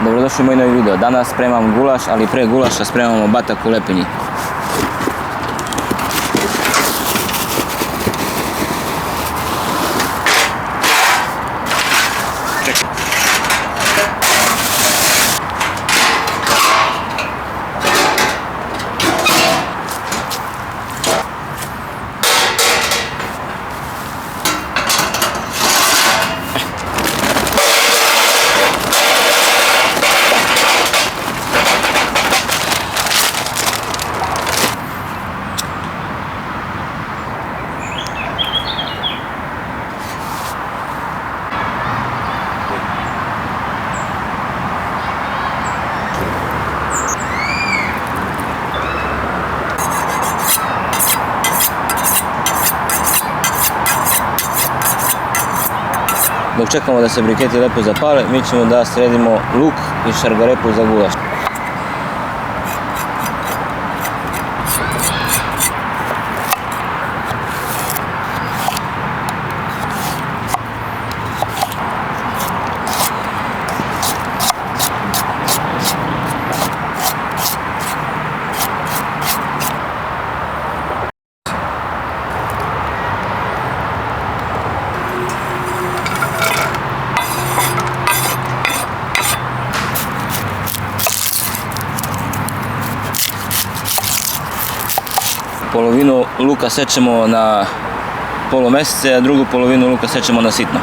Dobrodošli u moj novi video. Danas spremam gulaš, ali pre gulaša spremamo batak u lepinji. Dok čekamo da se briketi lepo zapale, mi ćemo da sredimo luk i šargarepu za gulaš. Polovinu luka sečemo na polumesece, a drugu polovinu luka sečemo na sitno.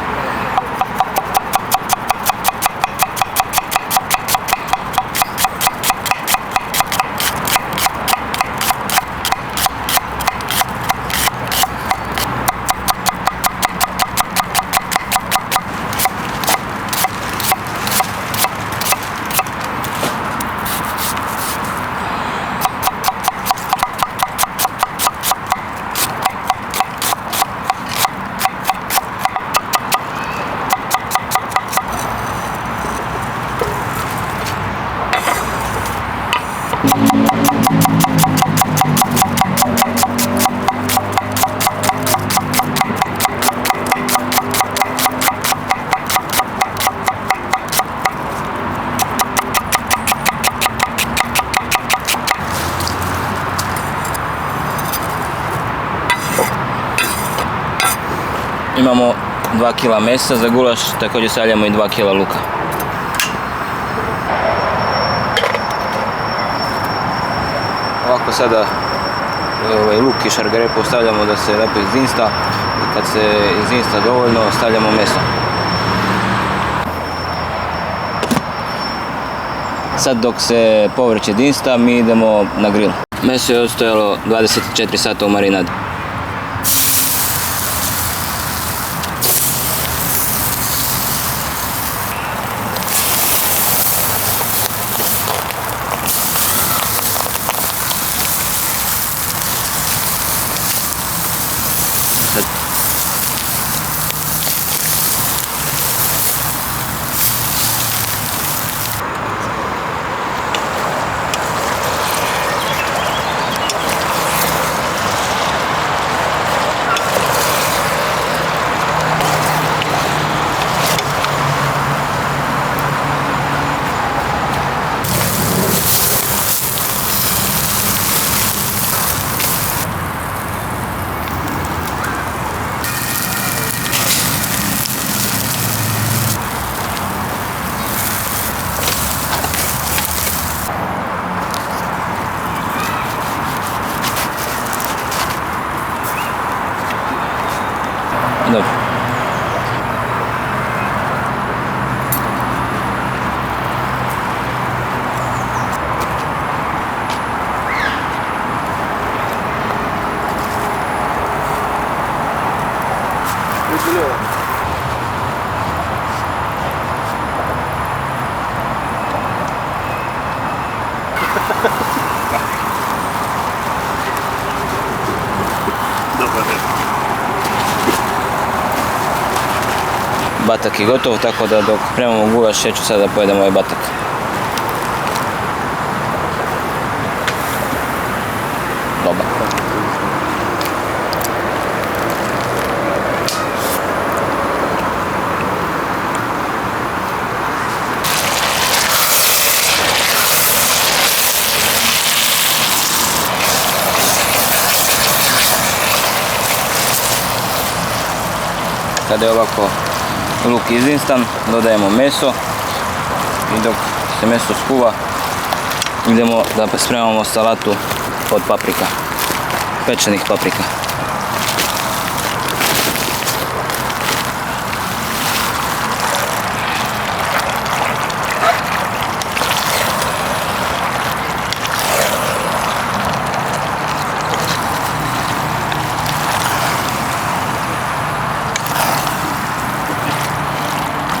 Imamo 2 kg mesa za gulaš, također stavljamo i 2 kg luka. Ovako sada luk i šargarepu stavljamo da se lepo izdinsta i kad se izdinsta dovoljno stavljamo meso. Sad dok se povrće dinsta mi idemo na grill. Meso je odstojalo 24 sata u marinadi. Dobro. Dobar je. batak je gotov, tako da dok spremamo gulaš ja ću sada pojedem ovaj batak. Dobar. Kada je ovako luk izinstan, dodajemo meso i dok se meso skuva idemo da spremamo salatu od paprika, pečenih paprika.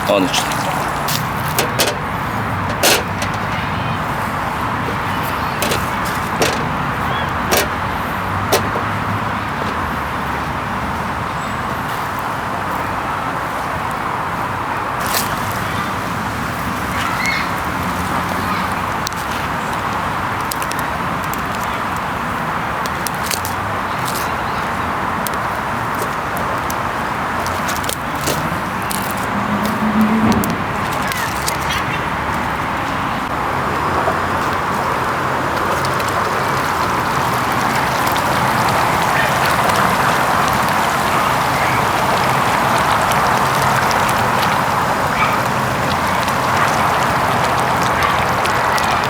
Odlično.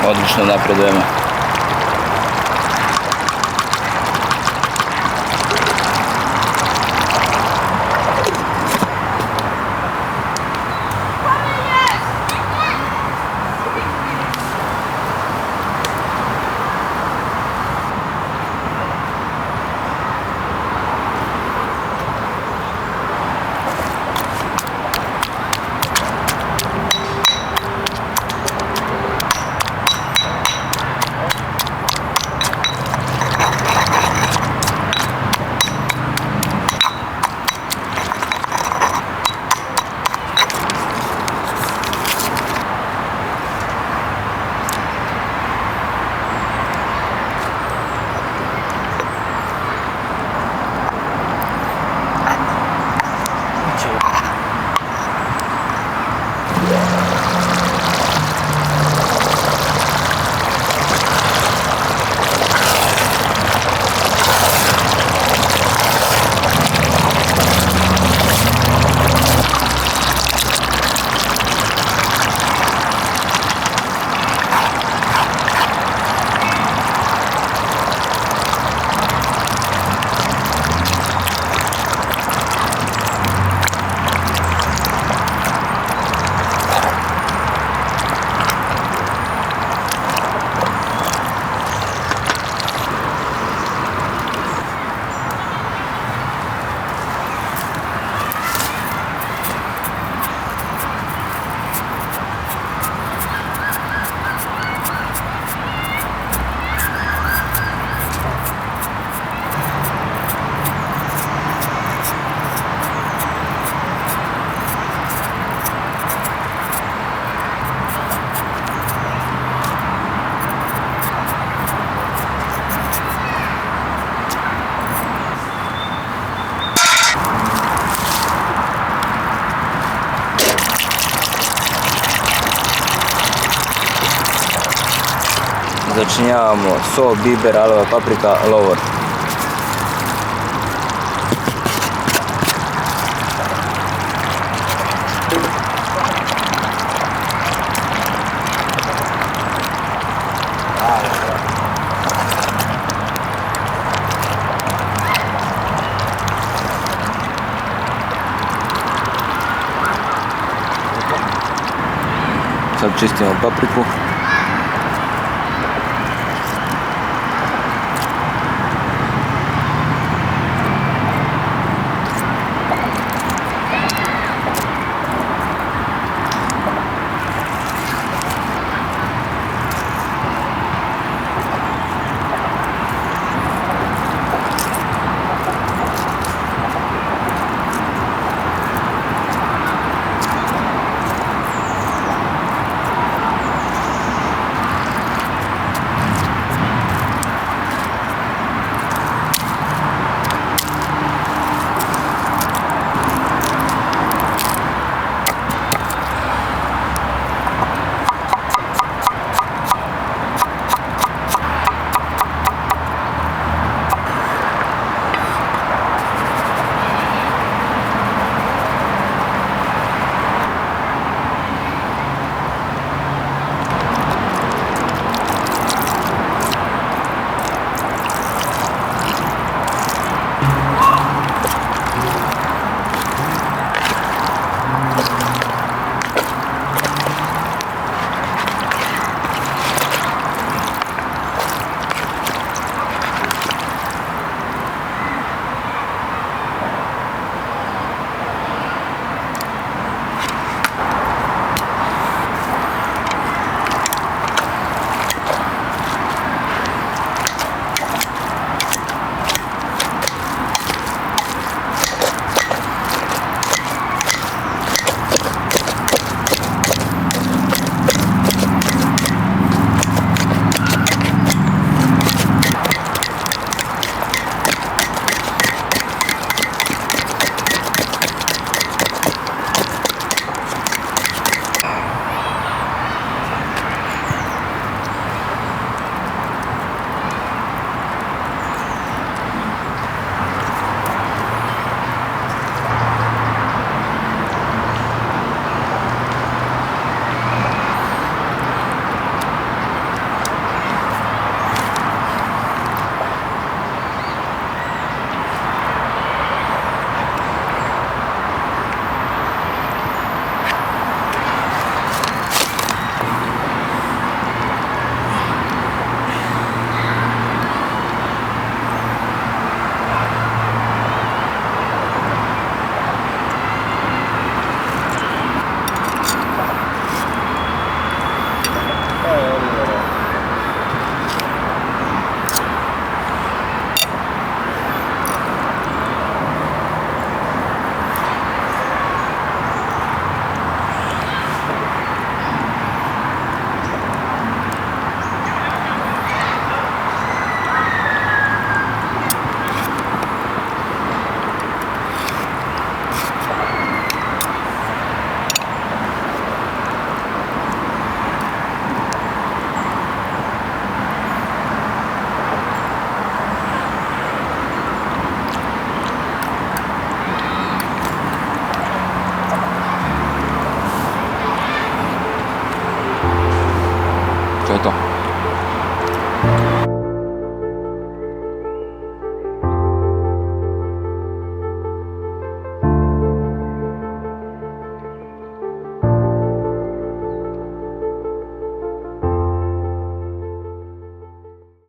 Odlično napredujemo. Začinjavamo sol, biber, alova paprika, lovor. Sad čistimo papriku.